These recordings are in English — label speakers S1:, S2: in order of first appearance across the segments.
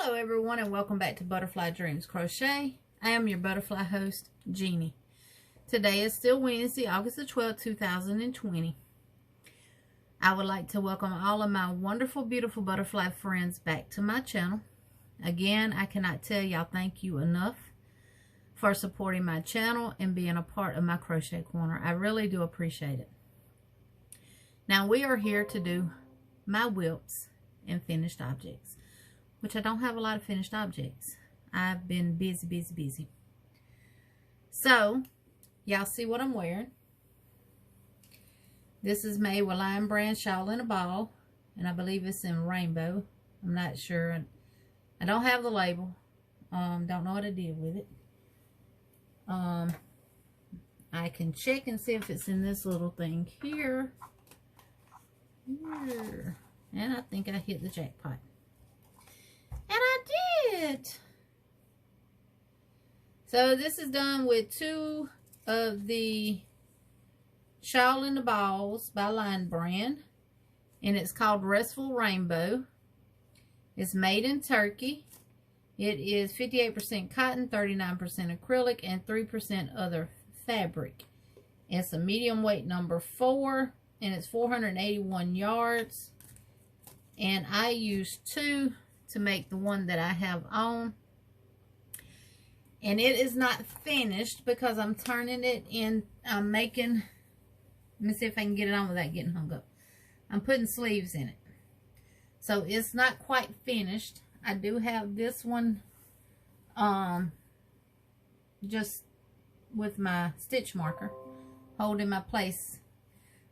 S1: Hello everyone, and welcome back to Butterfly Dreams Crochet. I am your butterfly host, Jeannie. Today is still Wednesday, August the 12th, 2020. I would like to welcome all of my wonderful, beautiful butterfly friends back to my channel. Again, I cannot tell y'all thank you enough for supporting my channel and being a part of my crochet corner. I really do appreciate it. Now we are here to do my whips and finished objects, which I don't have a lot of finished objects. I've been busy. So, y'all see what I'm wearing. This is made with Lion Brand Shawl in a Ball, and I believe it's in rainbow. I'm not sure. I don't have the label. Don't know what I did with it. I can check and see if it's in this little thing here. Here. And I think I hit the jackpot. And I did. So this is done with 2 of the Shawl in the Balls by Lion Brand. And it's called Restful Rainbow. It's made in Turkey. It is 58% cotton, 39% acrylic, and 3% other fabric. It's a medium weight number 4. And it's 481 yards. And I used 2 to make the one that I have on. And it is not finished because I'm turning it in. I'm making, let me see if I can get it on without getting hung up. I'm putting sleeves in it. So it's not quite finished. I do have this one just with my stitch marker holding my place.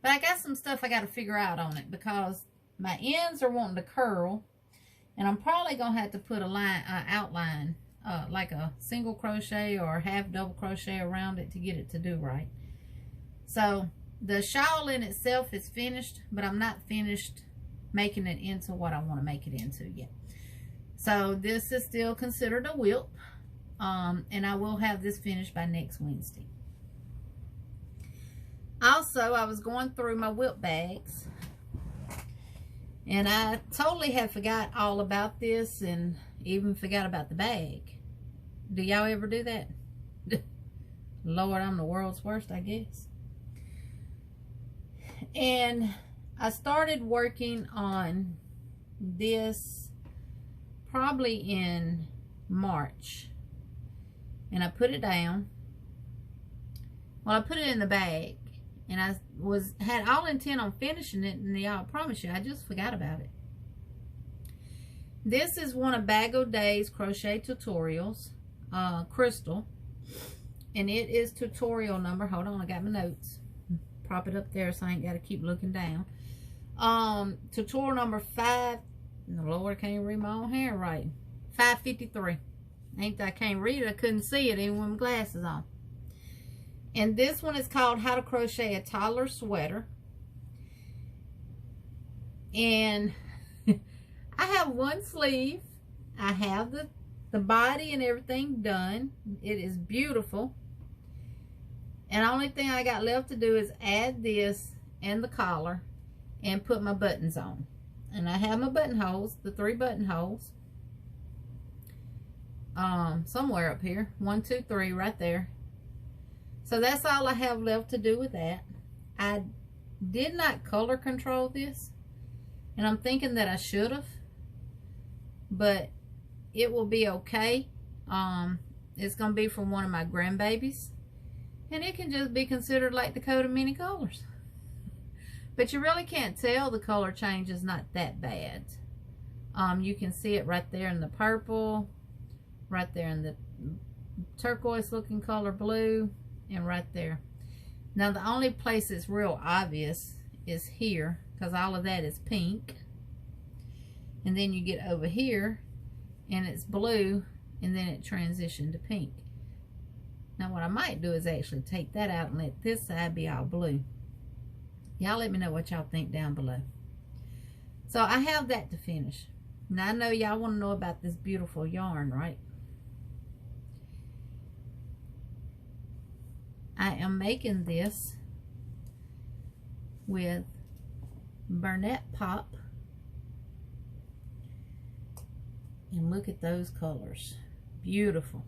S1: But I got some stuff I got to figure out on it because my ends are wanting to curl. And I'm probably going to have to put a line, outline, like a single crochet or half double crochet around it to get it to do right. So the shawl in itself is finished, but I'm not finished making it into what I want to make it into yet. So this is still considered a whip. And I will have this finished by next Wednesday. Also, I was going through my whip bags. And I totally had forgot all about this and even forgot about the bag. Do y'all ever do that? Lord, I'm the world's worst, I guess. And I started working on this probably in March. And I put it down. Well, I put it in the bag. And I had all intent on finishing it, and y'all, I promise you, I just forgot about it. This is one of O Day's crochet tutorials, Crystal, and it is tutorial number. Hold on, I got my notes. Prop it up there so I ain't got to keep looking down. Tutorial number 5. Lord, I can't even read my own handwriting. 553. I can't read it. I couldn't see it even with my glasses on. And this one is called How to Crochet a Toddler Sweater. And I have one sleeve. I have the body and everything done. It is beautiful. And the only thing I got left to do is add this and the collar and put my buttons on. And I have my buttonholes, the 3 buttonholes. Somewhere up here. 1, 2, 3 right there. So that's all I have left to do with that. I did not color control this. And I'm thinking that I should have. But it will be okay. It's going to be from one of my grandbabies. And it can just be considered like the coat of many colors. But you really can't tell the color change is not that bad. You can see it right there in the purple. Right there in the turquoise looking color blue. And right there. Now the only place it's real obvious is here, because all of that is pink. And then you get over here and it's blue, and then it transitioned to pink. Now what I might do is actually take that out and let this side be all blue. Y'all let me know what y'all think down below. So I have that to finish. Now I know y'all want to know about this beautiful yarn, right? I am making this with Burnett Pop And look at those colors. Beautiful.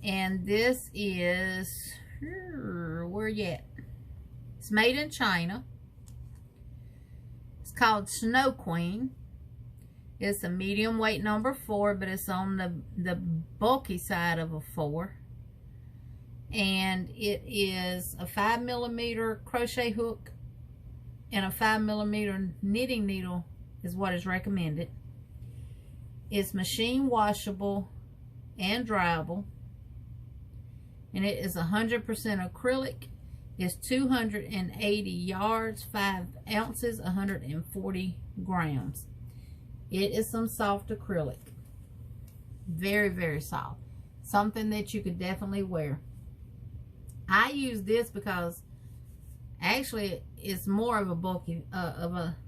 S1: And this is, where you at? It's made in China. It's called Snow Queen. It's a medium weight number 4, but it's on the bulky side of a 4. And it is a 5mm crochet hook and a 5mm knitting needle is what is recommended. It's machine washable and dryable. And it is 100% acrylic. It's 280 yards, 5 ounces, 140 grams. It is some soft acrylic. Very, very soft. Something that you could definitely wear. I use this because actually it's more of a bulky,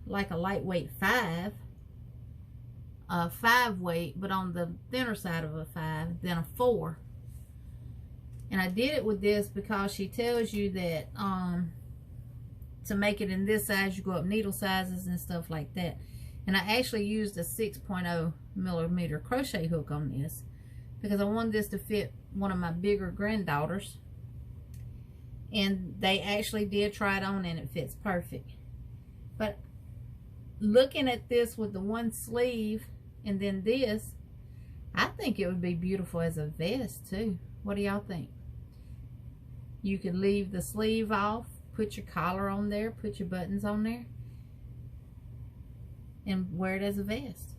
S1: like a lightweight 5 weight, but on the thinner side of a 5 than a 4. And I did it with this because she tells you that to make it in this size, you go up needle sizes and stuff like that. And I actually used a 6.0mm crochet hook on this because I wanted this to fit one of my bigger granddaughters. And they actually did try it on and it fits perfect. But looking at this with the one sleeve and then this, I think it would be beautiful as a vest too. What do y'all think? You could leave the sleeve off, put your collar on there, put your buttons on there, and wear it as a vest.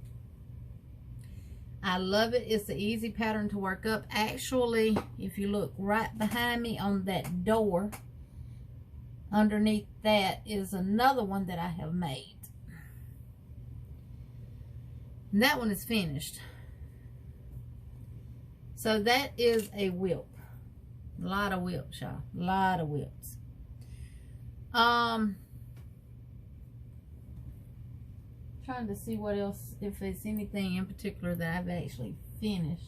S1: I love it. It's an easy pattern to work up. Actually, if you look right behind me on that door, underneath that is another one that I have made. And that one is finished. So that is a whip. A lot of whips, y'all. A lot of whips. Trying to see what else, if there's anything in particular that I've actually finished.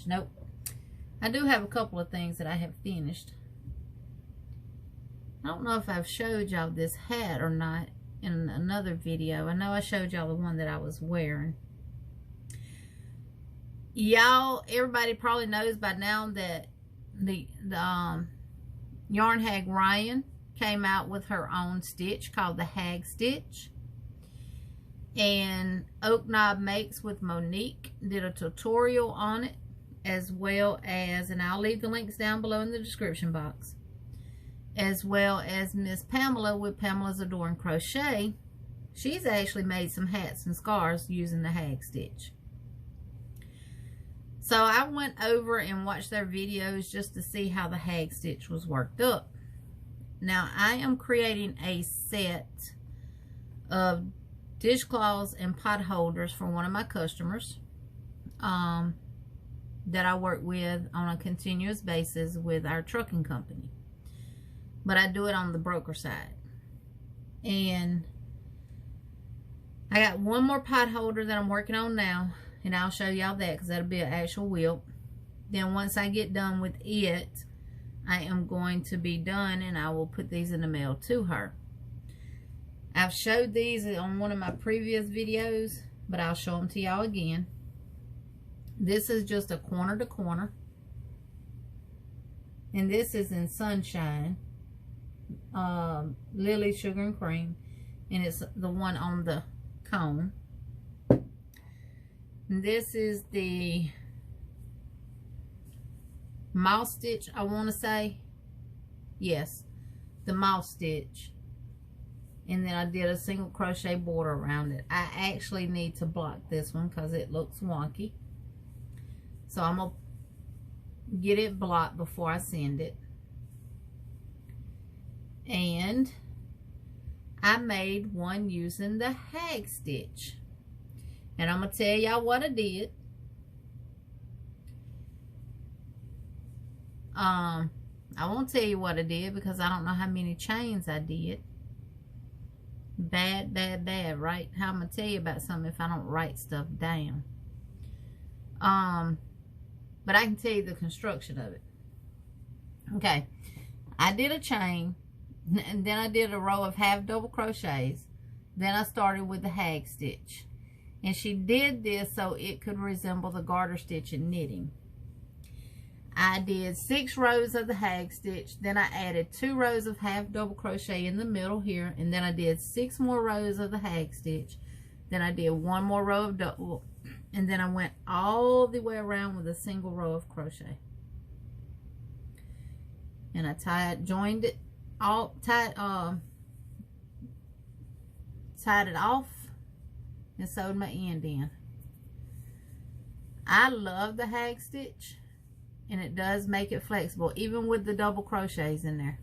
S1: Nope. I do have a couple of things that I have finished. I don't know if I've showed y'all this hat or not in another video. I know I showed y'all the one that I was wearing. Y'all, everybody probably knows by now that the Yarn Hag Ryan came out with her own stitch called the Hag Stitch. And Oak Knob Makes with Monique did a tutorial on it, as well as, and I'll leave the links down below in the description box, as well as Miss Pamela with Pamela's Adoring Crochet. She's actually made some hats and scarves using the Hag Stitch. So I went over and watched their videos just to see how the Hag Stitch was worked up. Now I am creating a set of dishcloths and pot holders for one of my customers that I work with on a continuous basis with our trucking company. But I do it on the broker side. And I got one more pot holder that I'm working on now, and I'll show y'all that because that'll be an actual wheel. Then once I get done with it, I am going to be done and I will put these in the mail to her. I've showed these on one of my previous videos, but I'll show them to y'all again. This is just a corner to corner. And this is in Sunshine, Lily Sugar and Cream. And it's the one on the cone. And this is the mouse stitch, I want to say. Yes, the mouse stitch. And then I did a single crochet border around it. I actually need to block this one because it looks wonky. So I'm going to get it blocked before I send it. And I made one using the Hag Stitch. And I'm going to tell y'all what I did. I won't tell you what I did because I don't know how many chains I did. Bad, right? How I'm going to tell you about something if I don't write stuff down. But I can tell you the construction of it. Okay. I did a chain, and then I did a row of half double crochets. Then I started with the Hag Stitch. And she did this so it could resemble the garter stitch in knitting. I did 6 rows of the hag stitch, then I added 2 rows of half double crochet in the middle here, and then I did 6 more rows of the hag stitch, then I did 1 more row of double, and then I went all the way around with a single row of crochet. And I joined it all, tied it off and sewed my end in. I love the hag stitch, and it does make it flexible even with the double crochets in there.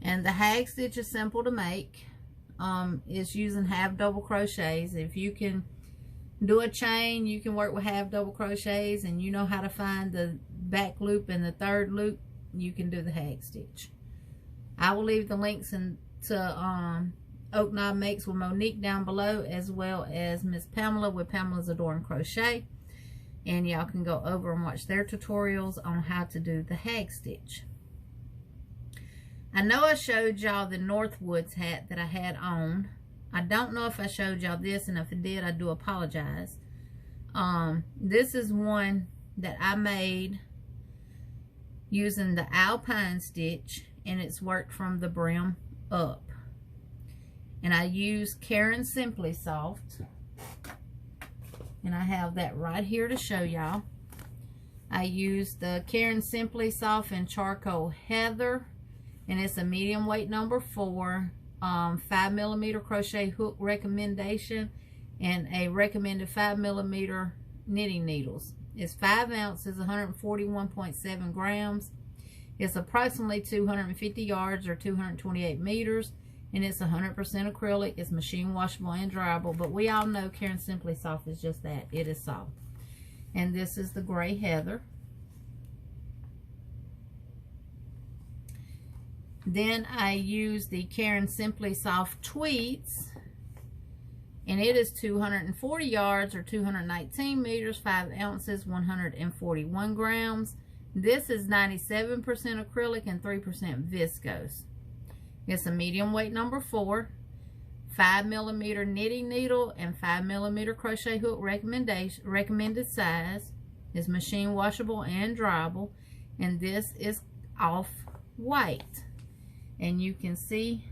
S1: And the hag stitch is simple to make. It's using half double crochets. If you can do a chain, you can work with half double crochets, and you know how to find the back loop and the third loop, you can do the hag stitch. I will leave the links to Oak Knob Makes with Monique down below, as well as Miss Pamela with Pamela's Adorn Crochet, and y'all can go over and watch their tutorials on how to do the hag stitch. I know I showed y'all the Northwoods hat that I had on. I don't know if I showed y'all this, and if I did, I do apologize. This is one that I made using the Alpine stitch, and it's worked from the brim up. And I use Caron Simply Soft, and I have that right here to show y'all. I use the Caron Simply Soft in Charcoal Heather, and it's a medium weight number 4, 5mm crochet hook recommendation, and a recommended 5mm knitting needles. It's 5 ounces, 141.7 grams. It's approximately 250 yards or 228 meters. And it's 100% acrylic. It's machine washable and dryable. But we all know Caron Simply Soft is just that. It is soft. And this is the gray heather. Then I use the Caron Simply Soft Tweets. And it is 240 yards or 219 meters, 5 ounces, 141 grams. This is 97% acrylic and 3% viscose. It's a medium weight number 4, 5mm knitting needle, and 5mm crochet hook recommended size. It's machine washable and dryable, and this is off white, and you can see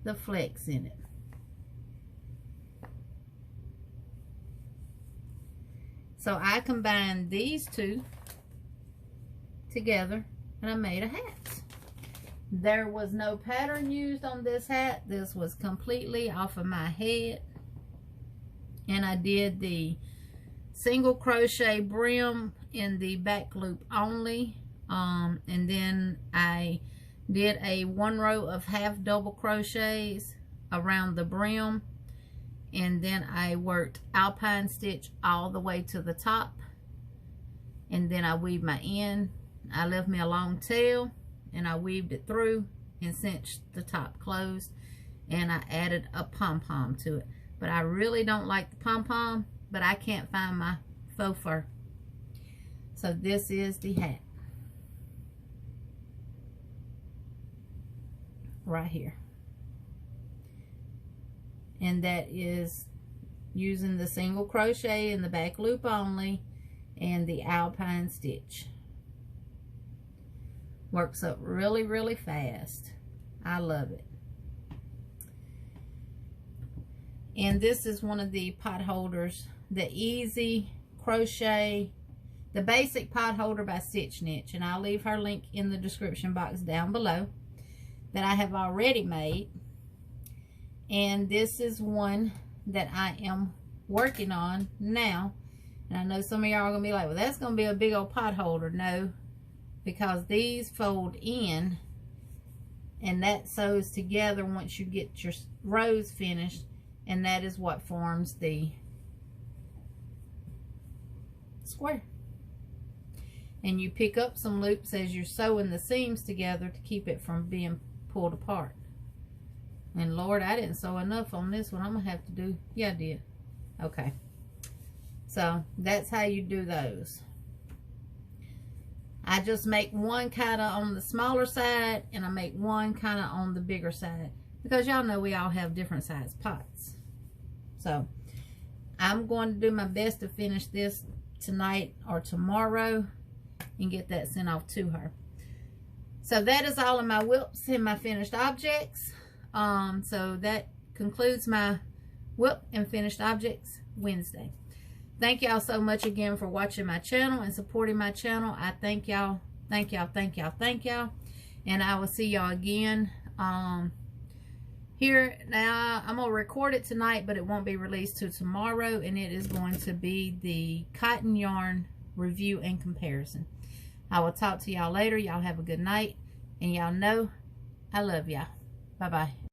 S1: the flecks in it. So I combined these two together, and I made a hat. There was no pattern used on this hat. This was completely off of my head. And I did the single crochet brim in the back loop only. And then I did a 1 row of half double crochets around the brim. And then I worked alpine stitch all the way to the top. And then I weaved my end. I left me a long tail, and I weaved it through and cinched the top closed, and I added a pom-pom to it. But I really don't like the pom-pom, but I can't find my faux fur. So this is the hat right here, and that is using the single crochet in the back loop only and the alpine stitch. Works up really, really fast. I love it. And this is one of the pot holders, the Easy Crochet, the basic pot holder by Stitch Niche, and I'll leave her link in the description box down below, that I have already made. And this is one that I am working on now. And I know some of y'all are gonna be like, well, that's gonna be a big old pot holder. No, because these fold in, and that sews together once you get your rows finished, and that is what forms the square. And you pick up some loops as you're sewing the seams together to keep it from being pulled apart. And Lord, I didn't sew enough on this one. I'm gonna have to do, yeah, I did. Okay, so that's how you do those. I just make one kind of on the smaller side, and I make one kind of on the bigger side, because y'all know we all have different size pots. So I'm going to do my best to finish this tonight or tomorrow and get that sent off to her. So that is all of my WIPs and my finished objects. So that concludes my WIP and finished objects Wednesday. Thank y'all so much again for watching my channel and supporting my channel. I thank y'all. Thank y'all, thank y'all, thank y'all. And I will see y'all again. Here now, I'm gonna record it tonight, but it won't be released till tomorrow, and it is going to be the cotton yarn review and comparison. I will talk to y'all later. Y'all have a good night, and y'all know I love y'all. Bye bye.